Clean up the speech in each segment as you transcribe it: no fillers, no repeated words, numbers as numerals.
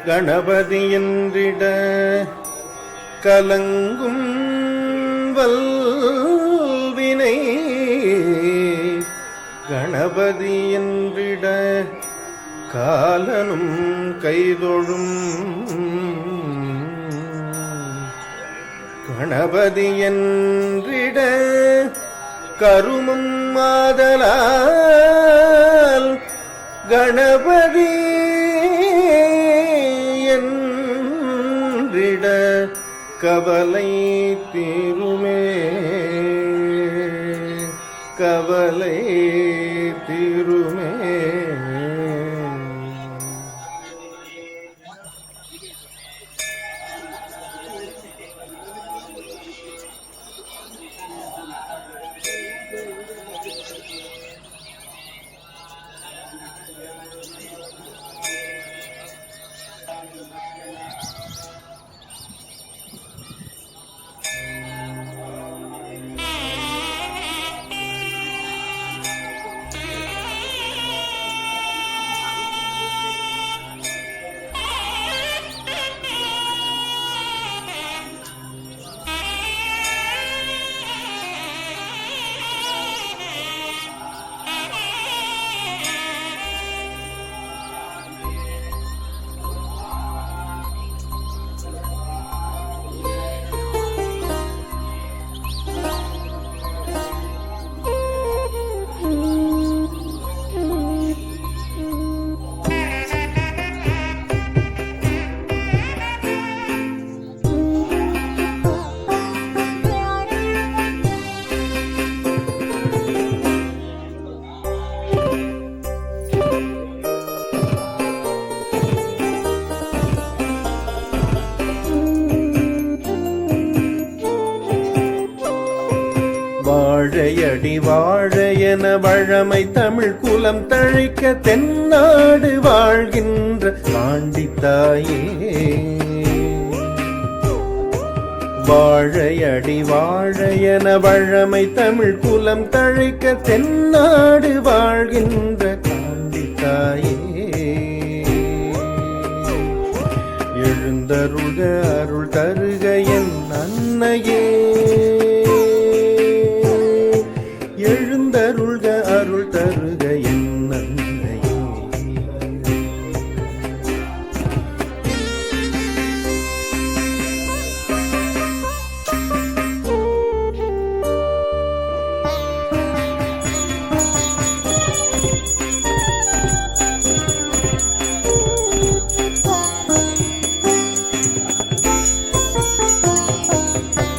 கணபதி என்றிட கலங்கும் வல்வினை கணபதி என்றிட காலனும் கைதொழும் கணபதி என்றிட கருமம் மாதலால் கணபதி என்றிட கவலை தீருமே கவலை தீருமே. வாழையடி வாழையென வழமை தமிழ் குலம் தழைக்க தென்னாடு வாழ்கின்ற பாண்டித்தாயே வாழையடி வாழையென வழமை தமிழ் குலம் தழைக்க தென்னாடு வாழ்கின்ற பாண்டித்தாயே எழுந்தருள்க அருள் தருக என் அன்னையே எழுந்தருள்க அருள் தருக என் அன்னையே.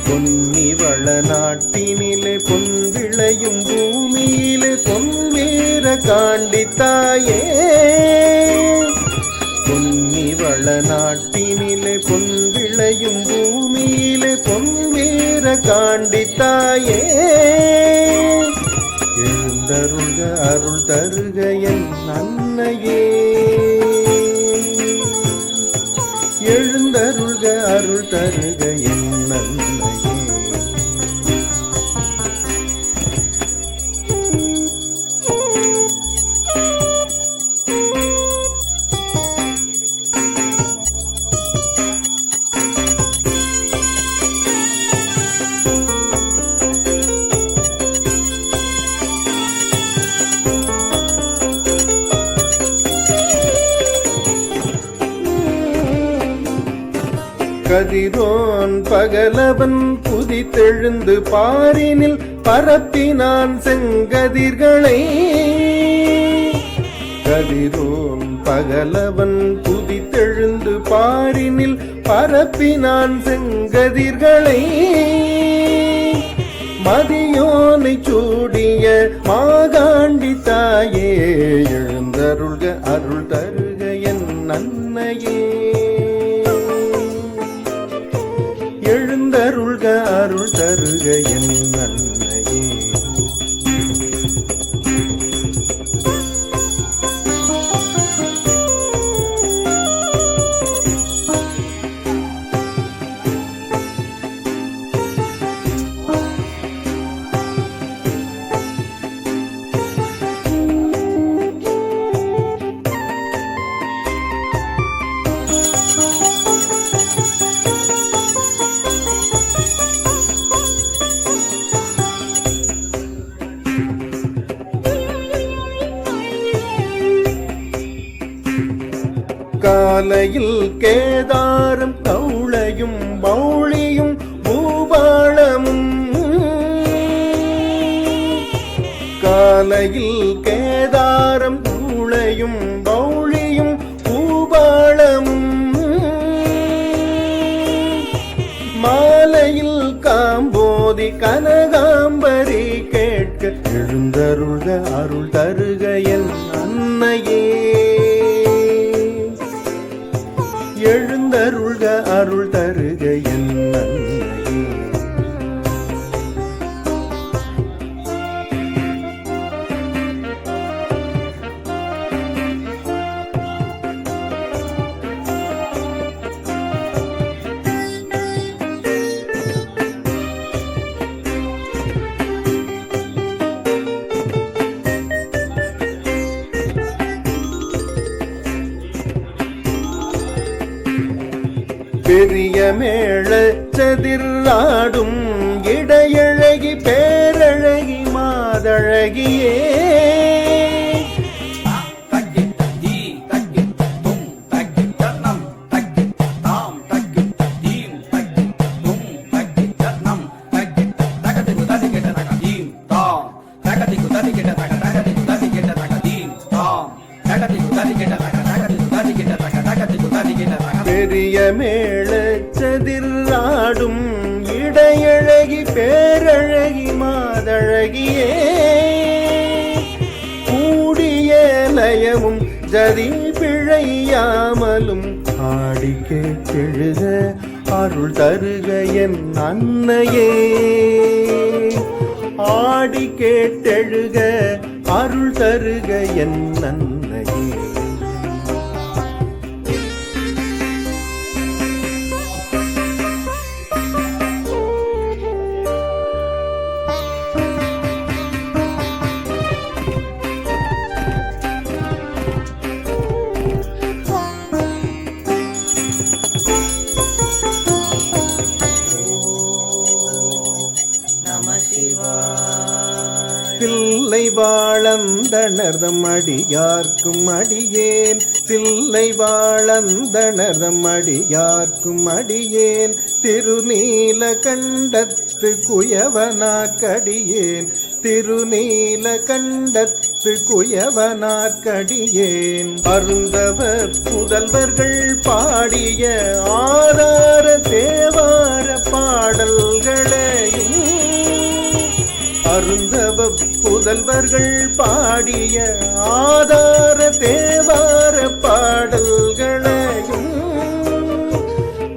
பொன்னி வள நாட்டினிலே பொன் விளையும் பூமியிலே பொன்வீர காண்டித்தாயே பொன்னி வள நாட்டினிலே பொன் விளையும் பூமியிலே பொன்வீர காண்டித்தாயே எழுந்தருள்க அருள் தருக என் அன்னையே எழுந்தருள்க அருள் தருக என் அன்னையே. கதிரோன் பகலவன் புதித்தெழுந்து பாரினில் பரப்பினான் செங்கதிர்களை கதிரோன் பகலவன் புதித்தெழுந்து பாரினில் பரப்பினான் செங்கதிர்களை மதியோனை சூடிய மாகாண்டி தாயே எழுந்தருள்க அருள் தருக என் அன்னையே எழுந்தருள்க அருள் தருக என் அன்னையே. காலையில் கேதாரம் கௌளையும் பௌளியும் பூபாளமும் காலையில் கேதாரம் கௌளையும் பௌளியும் பூபாளமும் மாலையில் காம்போதி கனகாம்பரி கேட்க எழுந்தருள்க அருள் தருக என் அன்னையே எழுந்தருள்க அருள் தருக என் அன்னையே பெரிய மேளச்சதிராடும் இடையழகி பேரழகி மாதழகியே பெரிய மேளச்சதிராடும் இடையழகி பேரழகி மாதழகியே கூடிய லயமும் ஜதி பிழையாமலும் ஆடி கேட்டெழுக அருள் தருக என் அன்னையே ஆடி கேட்டெழுக அருள் தருக என் அன்னையே தில்லை வாழந்தணர்தம் அடியார்க்கும் அடியேன் தில்லை வாழந்தணர்தம் அடியார்க்கும் அடியேன் திருநீல கண்டத்து குயவனார்க்கடியேன் திருநீல கண்டத்து குயவனார்க்கடியேன் அருந்தவ புதல்வர்கள் பாடிய ஆதார தேவார பாடல்களையும் அருந்தவ புதல்வர்கள் பாடிய ஆதார தேவார பாடல்களையும்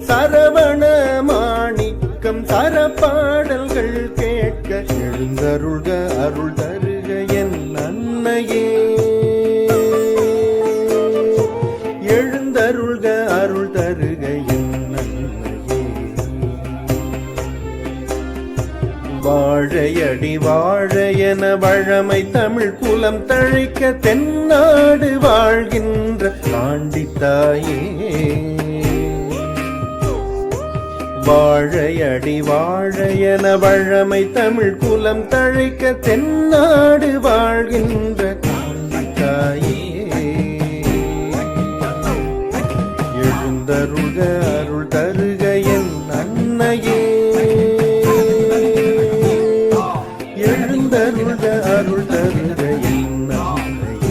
சரவண மாணிக்கம் தரப்பாடல்கள் கேட்க எழுந்தருள்க அருள் தருக என் அன்னையே எழுந்தருள்க அருள் தருக என் வாழையடி வாழையன வழமை தமிழ் குலம் தழைக்க தென்னாடு வாழ்கின்ற காண்டித்தாயே வாழையடி வாழையன வழமை தமிழ் குலம் தழைக்க தென்னாடு வாழ்கின்ற காண்டித்தாயே எழுந்தருள்க அருள் தருக என் அன்னையே எழுந்தருள்க அருள் தருக என் அன்னையே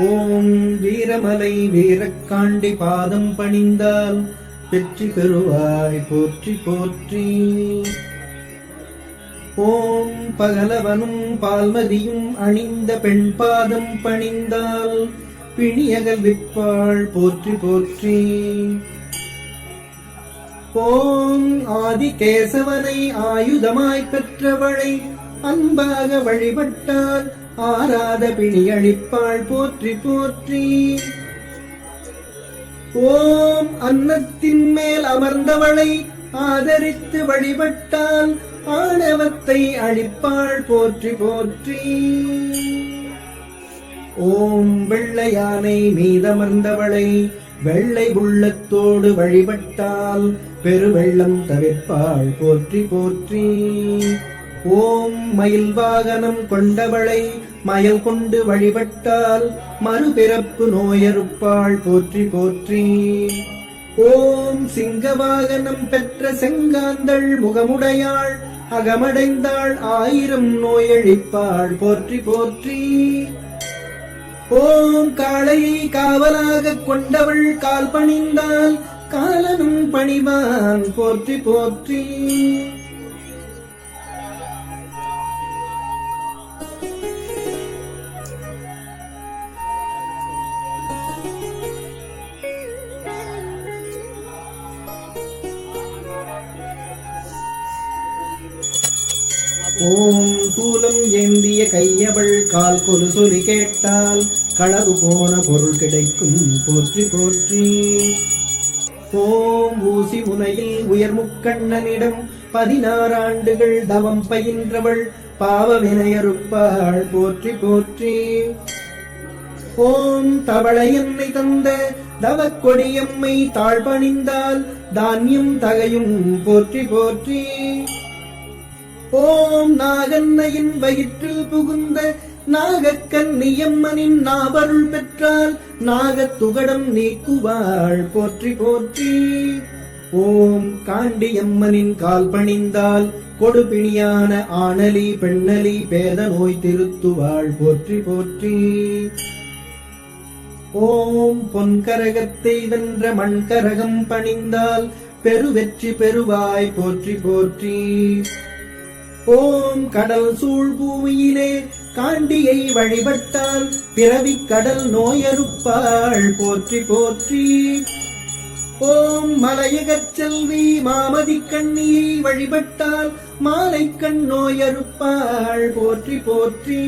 ஓம் வீரமலை வீரக்காண்டி பாதம் பணிந்தால் வெற்றி பெறுவாய் போற்றி போற்றி. ஓம் பகலவனும் பால்மதியும் அணிந்த பெண் பாதம் பணிந்தால் பிணியகல் விற்பாள் போற்றி போற்றி. ஓம் ஆதிகேசவனை ஆயுதமாய் பெற்றவளை அன்பாக வழிபட்டால் ஆராத பிணியளிப்பாள் போற்றி போற்றி. ஓம் அன்னத்தின் மேல் அமர்ந்தவளை ஆதரித்து வழிபட்டால் ஆணவத்தை அழிப்பாள் போற்றி போற்றி. ஓம் வெள்ளையானை மீதமர்ந்தவளை வெள்ளை உள்ளத்தோடு வழிபட்டால் பெருவெள்ளம் தவிர்ப்பாள் போற்றி போற்றி. ஓம் மயில் வாகனம் கொண்டவளை மயில் கொண்டு வழிபட்டால் மறுபிறப்பு நோயறுப்பாள் போற்றி போற்றி. ஓம் சிங்க வாகனம் பெற்ற செங்காந்தள் முகமுடையாள் அகமடைந்தாள் ஆயிரம் நோயழிப்பாள் போற்றி போற்றி. ஓம் காளையை காவலாக கொண்டவள் கால் பணிந்தால் காலனும் பணிவான் போற்றி போற்றி. ஓம் சூலம் ஏந்திய கையவள் கால் கொலு சொல்லி கேட்டால் களவு போன பொருள் கிடைக்கும் போற்றி போற்றி. ஓம் ஊசி முனையில் உயர்முக்கண்ணனிடம் 16 ஆண்டுகள் தவம் பயின்றவள் பாவ வினையறுப்பாள் போற்றி போற்றி. ஓம் தவளை என்னை தந்த தவக்கொடியம்மை தாழ்பணிந்தால் தானியம் தகையும் போற்றி போற்றி. ஓம் நாகன்னையின் வயிற்றில் புகுந்த நாகக்கன்னியம்மனின் நாவருள் பெற்றால் நாகத்துகடம் நீக்குவாள் போற்றி போற்றி. ஓம் காண்டியம்மனின் கால் பணிந்தால் கொடுபிணியான ஆணலி பெண்ணலி பேத நோய் திருத்துவாள் போற்றி போற்றி. ஓம் பொன்கரகத்தை வென்ற மண்கரகம் பணிந்தால் பெருவெற்றி பெறுவாய் போற்றி போற்றி. ஓம் கடல் சூழ் பூமியிலே காண்டியை வழிபட்டால் பிறவிக் கடல் நோயறுப்பாள் போற்றி போற்றி. ஓம் மலையகச் செல்வி மாமதி கண்ணியை வழிபட்டால் மாலை கண் நோயறுப்பாள் போற்றி போற்றி.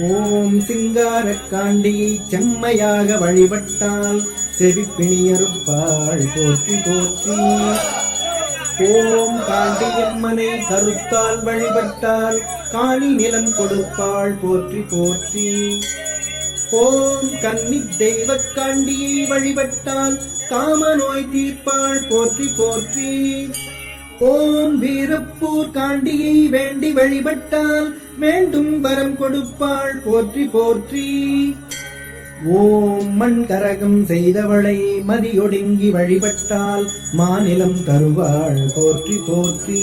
ஓம் சிங்காரக்காண்டியை செம்மையாக வழிபட்டால் செவிப்பிணியறுப்பாள் போற்றி போற்றி. ஓம் காண்டியம்மனை கருத்தால் வழிபட்டால் காணி நிலம் கொடுப்பாள் போற்றி போற்றி. ஓம் கன்னி தெய்வக்காண்டியை வழிபட்டால் காம நோய் தீர்ப்பாள் போற்றி போற்றி. ஓம் வீரப்பூர் காண்டியை வேண்டி வழிபட்டால் வேண்டும் வரம் கொடுப்பாள் போற்றி போற்றி. ஓம் மண்கரகம் செய்தவளை மதியொடுங்கி வழிபட்டால் மாநிலம் தருவாள் போற்றி போற்றி.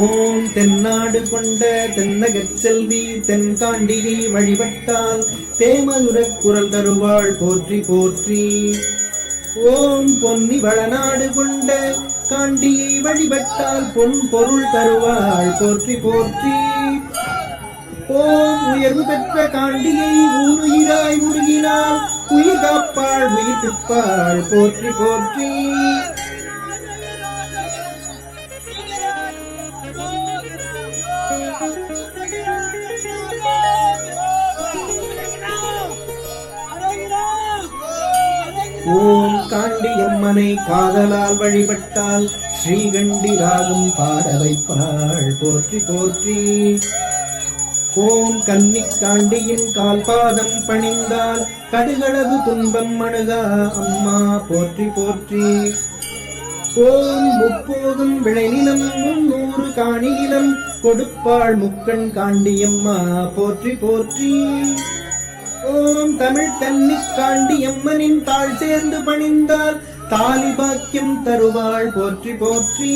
ஓம் தென்னாடு கொண்ட தென்னகச் செல்வி தென்காண்டியை வழிபட்டால் தேமதுரக் குரல் தருவாள் போற்றி போற்றி. ஓம் பொன்னி வளநாடு கொண்ட காண்டியை வழிபட்டால் பொன் பொருள் தருவாள் போற்றி போற்றி. ஓம் உயர்வு பெற்ற காண்டியை ஊனுயிராய் உருகினால் உயிர் காப்பாள் உயிர் பிற்பாள் போற்றி போற்றி. ஓம் காண்டியம்மனை காதலால் வழிபட்டால் ஸ்ரீகண்டி ராகம் பாட வைப்பாள் போற்றி போற்றி. ஓம் கன்னிக்காண்டியின் கால்பாதம் பணிந்தால் கடுகளவு துன்பம் அணுகா அம்மா போற்றி போற்றி. ஓம் முப்போதும் விளைநிலம் 300 காணியிலம் கொடுப்பாள் முக்கண் காண்டியம்மா போற்றி போற்றி. ஓம் தமிழ் கன்னி காண்டியம்மனின் தாழ் சேர்ந்து பணிந்தால் தாலி பாக்கியம் தருவாள் போற்றி போற்றி.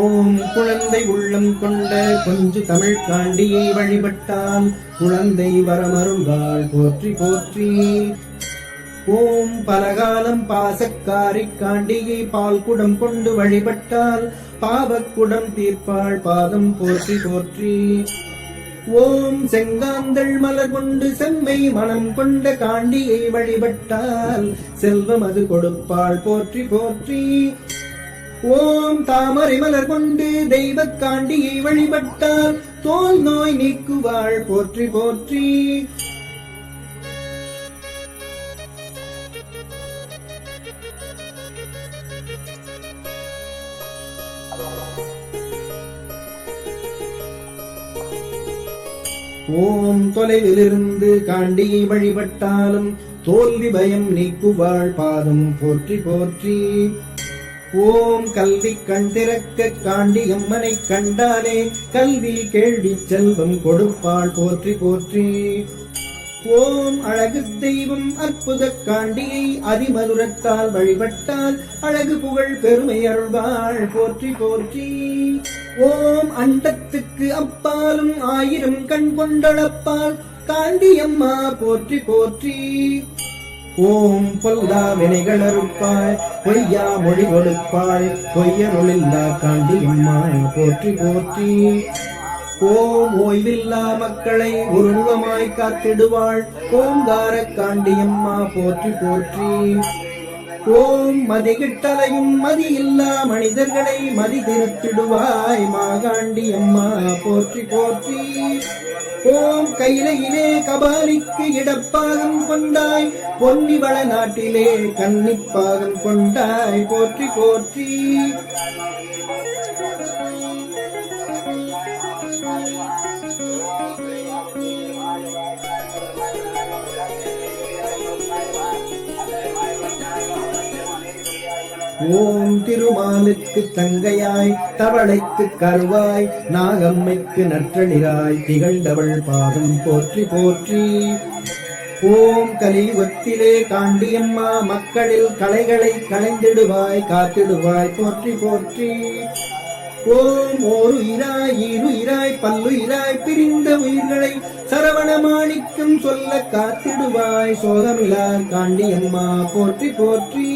ஓம் குழந்தை உள்ளம் கொண்ட கொஞ்சு தமிழ் காண்டியை வழிபட்டால் குழந்தை வரமருள்வாள் போற்றி போற்றி. ஓம் பலகாலம் பாசக்காரி காண்டியை பால் குடம் கொண்டு வழிபட்டால் பாவக்குடம் தீர்ப்பாள் பாதம் போற்றி போற்றி. ஓம் செங்காந்தள் மலர் கொண்டு செம்மை மனம் கொண்ட காண்டியை வழிபட்டால் செல்வம் அது கொடுப்பாள் போற்றி போற்றி. ஓம் தாமரை மலர் கொண்டு தெய்வ காண்டியை வழிபட்டால் தோல் நோய் நீக்குவாள் போற்றி போற்றி. ஓம் தொலைவிலிருந்து காண்டியை வழிபட்டாலும் தோல்வி பயம் நீக்குவாள் பாதம் போற்றி போற்றி. ஓம் கல்வி கண் திறக்க காண்டியம்மனை கண்டாலே கல்வி கேள்வி செல்வம் கொடுப்பாள் போற்றி போற்றி. ஓம் அழகு தெய்வம் அற்புத காண்டியை அதிமதுரத்தால் வழிபட்டால் அழகு புகழ் பெருமை அருள்வாள் போற்றி போற்றி. ஓம் அண்டத்துக்கு அப்பாலும் ஆயிரம் கண் கொண்டளப்பால் காண்டியம்மா போற்றி போற்றி. ஓம் பொல்லா வினைகள் அறுப்பாய் பொய்யா மொழி கொடுப்பாய் பொய்யருளில்லா காண்டியம்மா போற்றி போற்றி. ஓம் ஓய்வில்லா மக்களை ஒருமுகமாய் காத்திடுவாள் ஓங்கார காண்டியம்மா போற்றி போற்றி. ஓம் மதிகிட்டலையும் மதியில்லா மனிதர்களை மதி திருத்திடுவாய் மாகாண்டியம்மா போற்றி போற்றி. ஓம் கையிலே கபாலிக்கு இடப்பாகம் கொண்டாய் பொன்னிவள நாட்டிலே கன்னிப்பாகம் கொண்டாய் போற்றி போற்றி. ஓம் திருமாலுக்கு தங்கையாய் தவளைக்கு கருவாய் நாகம்மைக்கு நற்றளிராய் திகழ்ந்தவள் பாதம் போற்றி போற்றி. ஓம் கலியுகத்திலே காண்டியம்மா மக்களில் களைகளை களைந்திடுவாய் காத்திடுவாய் போற்றி போற்றி. ஓம் ஓருயிராய் ஈருயிராய் பல்லுயிராய் பிரிந்த உயிர்களை சரவண மாணிக்கம் சொல்ல காத்திடுவாய் சோகமிலா காண்டியம்மா போற்றி போற்றி.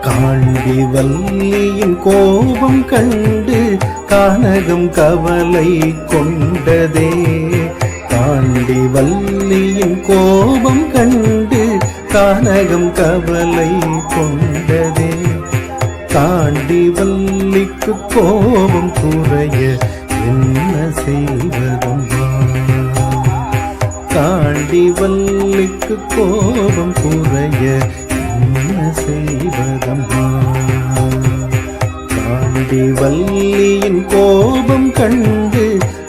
காண்டி வல்லியின் கோபம் கண்டு கானகம் கவலை கொண்டதே. காண்டி வல்லியின் கோபம் கண்டு கானகம் கவலை கொண்டதே. காண்டி வல்லிக்கு கோபம் குறைய என்ன செய்வதம்மா? காண்டி வல்லிக்கு கோபம் குறைய என்ன செய்வதம்மா? காண்டி வல்லியின் கோபம் கண்டு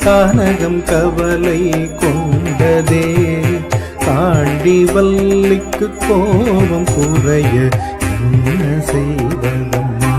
கானகம் கவலை கொண்டதே. காண்டி வல்லிக்கு கோபம் குறைய என்ன செய்வதம்மா?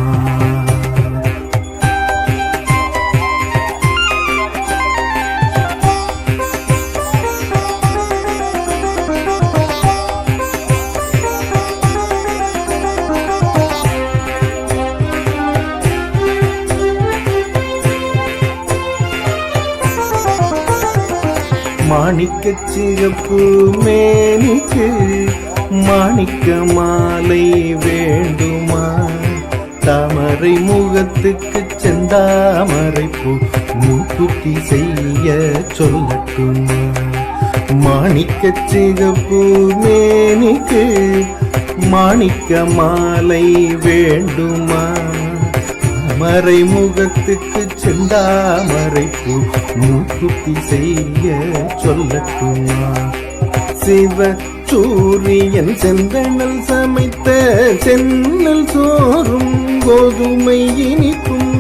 மாணிக்கச் சிகப்பு மேனிக்கு மாணிக்க மாலை வேண்டுமா? தாமரை முகத்துக்கு செந்தாமரை பூ மூக்குத்தி செய்ய சொல்லட்டுமா? மாணிக்கச் சிகப்பு மேனிக்கு மாணிக்க மாலை வேண்டுமா? தாமரை முகத்துக்கு செந்தாமரை பூ மூக்குத்தி செய்ய சொல்லட்டுமா? சிவ சூரியன் செந்தணல் சமைத்த சென்னல் சோறும் கோதுமை இனிப்பும்.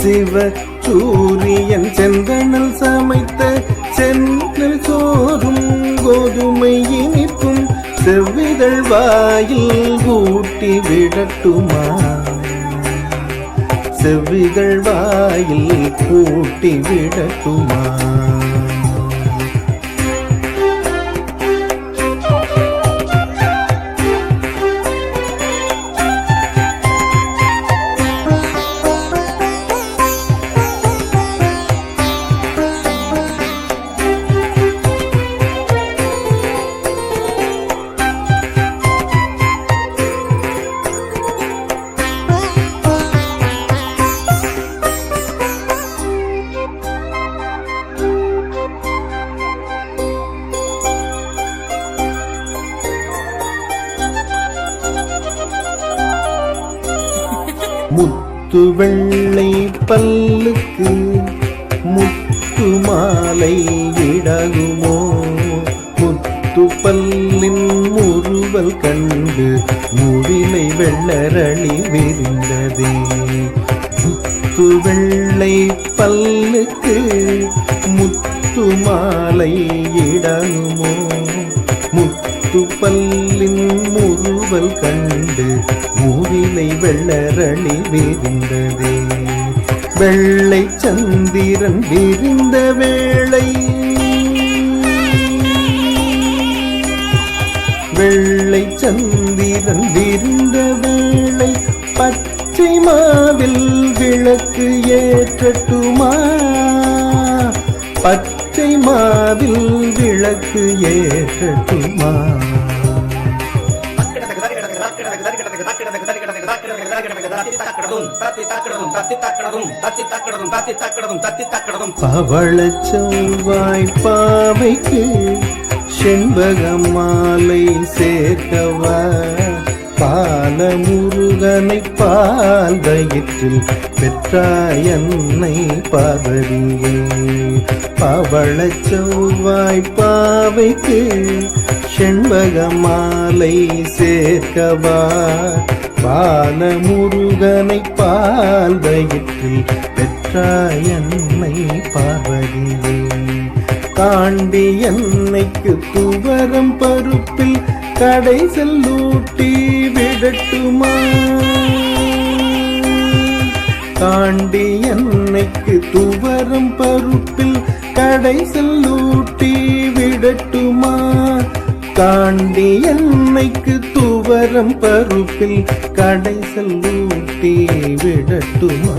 சிவ சூரியன் செந்தணல் சமைத்த சென்னல் சோறும் கோதுமை இனிப்பும் செவ்விதழ் வாயில் ஊட்டி விடட்டுமா? செவ்விதழ் வாயில் கூட்டி விடட்டுமா? முத்து வெள்ளை பல்லுக்கு முத்து மாலை இடகுமோ? முத்து பல்லின் முறுவல் கண்டு முவிலை வெள்ளரளி விரிந்ததே. முத்து வெள்ளை பல்லுக்கு முத்து மாலை இடகுமோ? முத்து பல்லின் முறுவல் கண்டு மூவிலை வெள்ளரளி விரிந்ததே. வெள்ளை சந்திரன் விரிந்த வேளை வெள்ளை சந்திரன் விரிந்த வேளை பச்சை மாவில் விளக்கு ஏற்றட்டுமா? பச்சை மாவில் விளக்கு ஏற்றட்டுமா? பவளச் செவ்வாய் பாவைக்கு செண்பக மாலை சேர்க்கவா? பால முருகனை பால் வயிற்றில் பெற்றாயன்னை பார்வதியே. பவளச் செவ்வாய் பாவைக்கு செண்பக மாலை சேர்க்கவா? பால முருகனை பால் வயிற்றில் பெற்றாயன்னை பார்வதியே. காண்டி என்னைக்கு துவரம் பருப்பில் கடை செல்லூட்டி விடட்டுமா? காண்டி என்னைக்கு துவரம் பருப்பில் கடை செல்லூட்டி விடட்டுமா? காண்டி என்னைக்கு துவரம் பருப்பில் கடை செல்லூட்டி விடட்டுமா?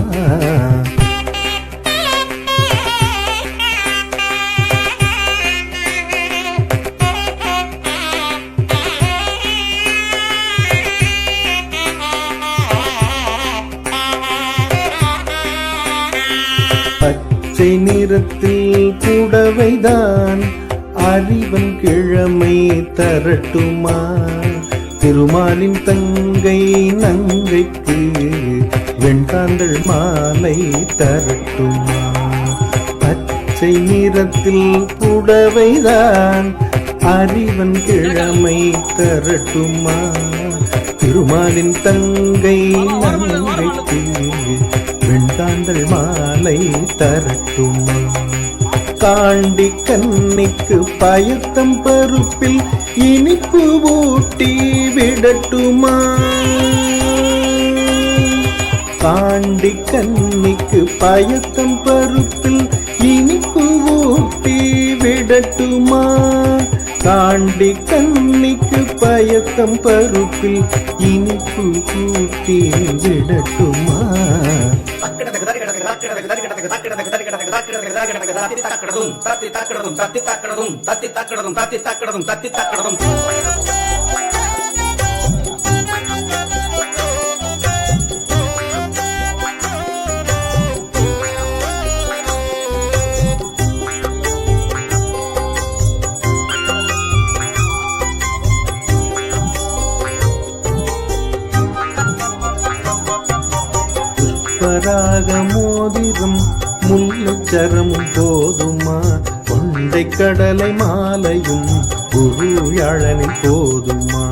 பச்சை நிறத்தில் புடவைதான் அறிவன் கிழமை தரட்டுமா? திருமாலின் தங்கை நங்கைக்கு வெண்காந்தள் மாலை தரட்டுமா? பச்சை நிறத்தில் புடவைதான் அறிவன் கிழமை தரட்டுமா? திருமாலின் தங்கை நங்கைக்கு வெண்காந்தள் மாலை தரட்டுமா? காண்டி கன்னிக்கு பயத்தம் பருப்பில் இனிப்பு ஊட்டி விடட்டுமா? காண்டி கன்னிக்கு பயத்தம் பருப்பில் இனிப்பு ஊட்டி விடட்டுமா? காண்டி கன்னிக்கு பயத்தம் பருப்பில் இனிப்பு ஊட்டி விடட்டுமா? பராக மோதிரம் முல்லைச்சரமும் போதுமா? கொண்டை கடலை மாலையும் குருயாழனில் போதுமா?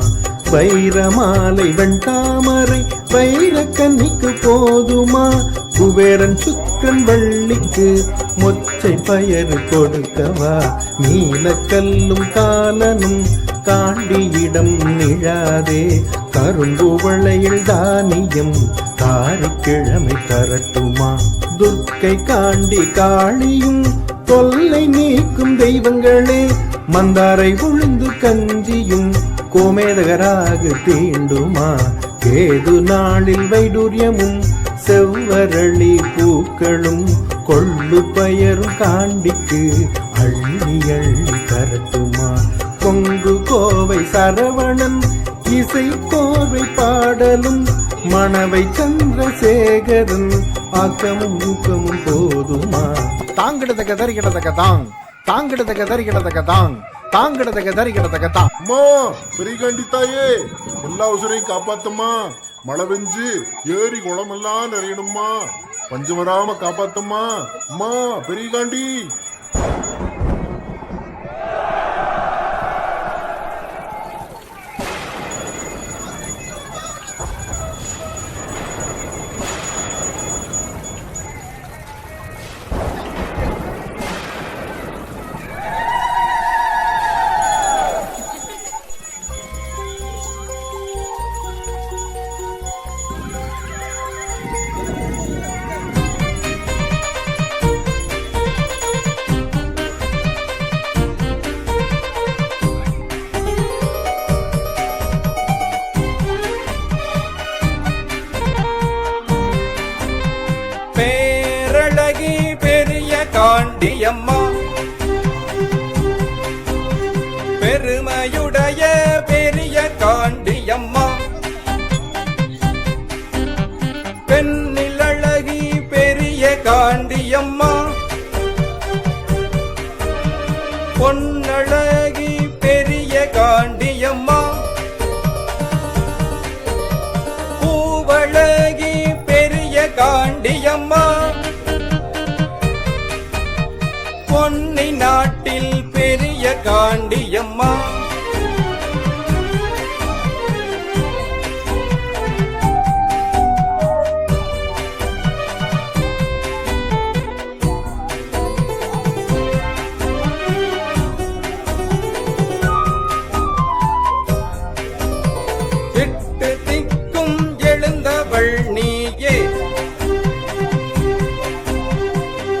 வைரமாலை வெண்தாமரை வைரக்கன்னிக்கு போதுமா? குபேரன் சுக்கரன் வள்ளிக்கு மொச்சை பயறு கொடுக்கவா? நீலக்கல்லும் காலனும் காண்டியிடம் நிழாதே. கரும்புவளையில் தானியம் காரிக்கிழமை தரட்டுமா? துர்க்கை காண்டி காளியும் தொல்லை நீக்கும் தெய்வங்களே. மந்தாரை உளுந்து கஞ்சியும் கோமேதகராக தீண்டுமா? கேது நாளில் வைடூரியமும் செவ்வரளி பூக்களும் கொள்ளு பயரும் காண்டிக்கு அள்ளி அள்ளி தரட்டுமா? கொங்கு கோவை சரவணன் இசை கோவை பாடலும் மணவை சந்திரசேகரன் ஆக்கமும் ஊக்கமும் போதுமா? தாங்கிடதக்க தரிகிடதக்க தாங் தாங்கிடதக்க தரிகிடதக்க தாங் தாங்கிடதக்க தரிகிடதக்க தாங். அம்மா பெரியகாண்டி தாயே, எல்லா உசுரையும் காப்பாத்தம்மா. மழை பெஞ்சு ஏரி குளமெல்லாம் நிறையணும்மா. பஞ்சம் வராம காப்பாத்தம்மா. அம்மா பெரியகாண்டி. பேரழகி பெரிய காண்டியம்மா, பெருமையுடைய பெரிய காண்டியம்மா, பெண்ணில் அழகி பெரிய காண்டியம்மா, பொன்னழகி பெரிய காண்டியம்மா, பூவழகி பெரிய காண்டியம்மா, பொன்னி நாட்டில் பெரிய காண்டியம்மா. எட்டு திக்கும் எழுந்தவள் நீயே,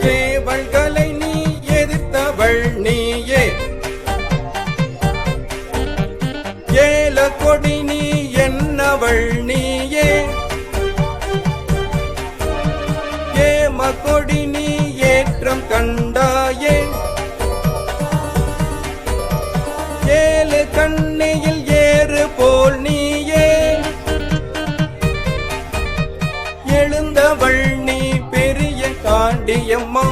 கேவல்களை நீ எதிர்த்தவள் நீயே, ஏல கொடி நீ என்னவள் நீயே, ஏம கொடி நீ ஏற்றம் கண்டாயே, ஏழு கண்ணியில் ஏறு போல் நீயே, எழுந்தவள் நீ பெரிய காண்டியம்மா.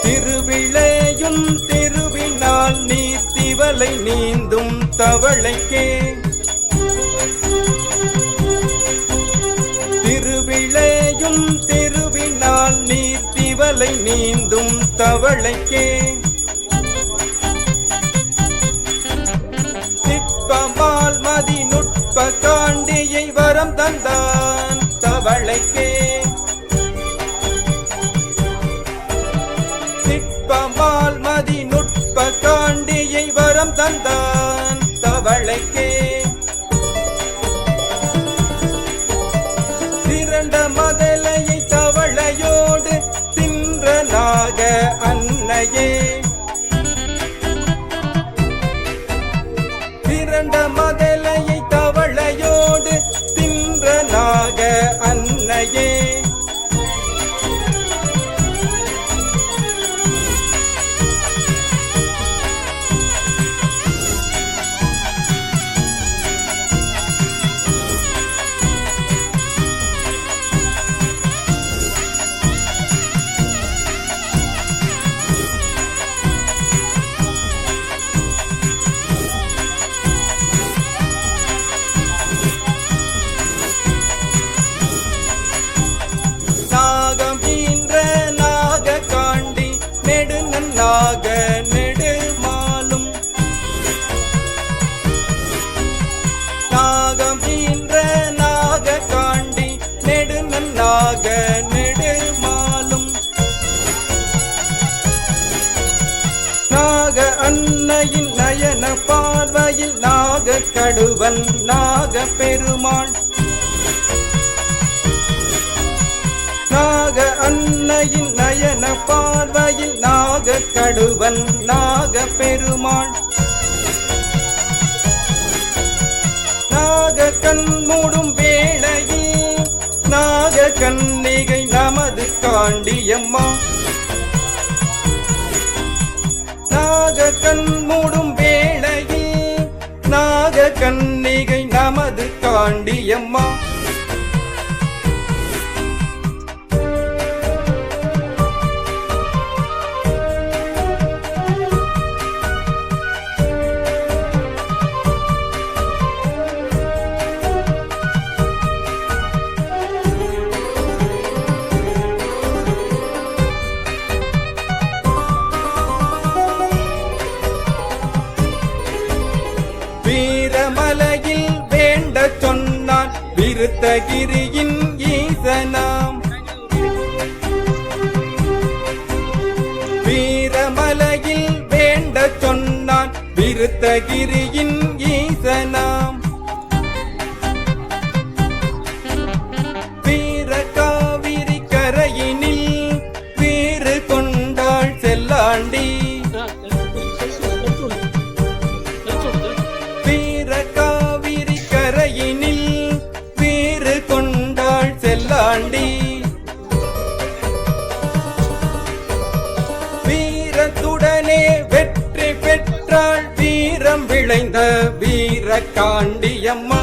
திருவிளையும் திருவினால் நீர் திவலை நீந்தும் தவளைக்கே, திருவிளையும் திருவினால் நீர் திவலை நீந்தும் தவளைக்கே, நிற்பமால் மதி நுட்ப காண்டியை வரம் தந்தான் தவளைக்கே, நிற்பமால் மதி நுட்ப காண்டியை திரண்ட மதலையை தவளையோடு தின்ற நாக அன்னையே, திரண்ட மதலையை தவளையோடு தின்ற நாக அன்னையே, நாகம் ஈன்ற நாக காண்டி நெடுநன்னாக நெடுமாலும், நாகம் ஈன்ற நாக காண்டி நெடுநன்னாக நெடுமாலும், நாக அன்னையின் நயன பார்வையில் நாக கடுவன் நாக பெருமாள், நாக அன்னையின் நயன பார்வையில் நாக கடுவன் நாக பெருமாள், நாக கண் மூடும் வேளையில் நாக கன்னிகை நமது காண்டியம்மா, நாக கண் மூடும் வேளையில் நாக கன்னிகை நமது காண்டியம்மா, வீரமலையில் வேண்ட சொன்னான் விருத்தகிரியின் ஈசனாம், வீரமலையில் வேண்ட சொன்னான் விருத்தகிரியின் ஈசனாம், வீர காவிரி கரையினில் வீறு கொண்டாள் செல்லாண்டி, வீர காவிரி கரையினில் வீறு கொண்டாள் செல்லாண்டி, வீரத்துடனே வெற்றி பெற்றாள் வீரம் விளைந்த வீர காண்டியம்மா,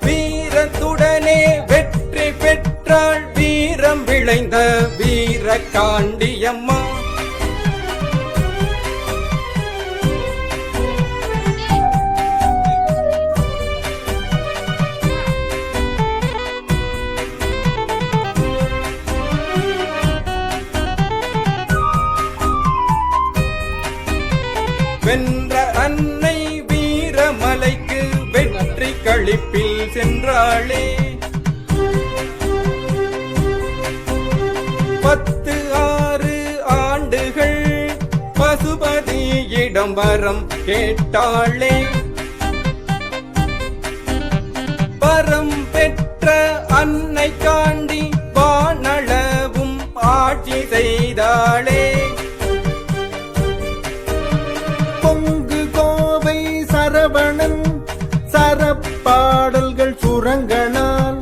வீரத்துடனே வெற்றி பெற்றாள் வீரம் விளைந்த வீர காண்டியம்மா, வென்ற அன்னை வீரமலைக்கு வெற்றி களிப்பில் சென்றாளே, 16 ஆண்டுகள் பசுபதியிடம் வரம் கேட்டாளே, வரம் பெற்ற அன்னை காண்டி வானளவும் ஆட்சி செய்தாளே, பொங்கு கோவை சரவணன் சரப்பாடல்கள் சுரங்கனால்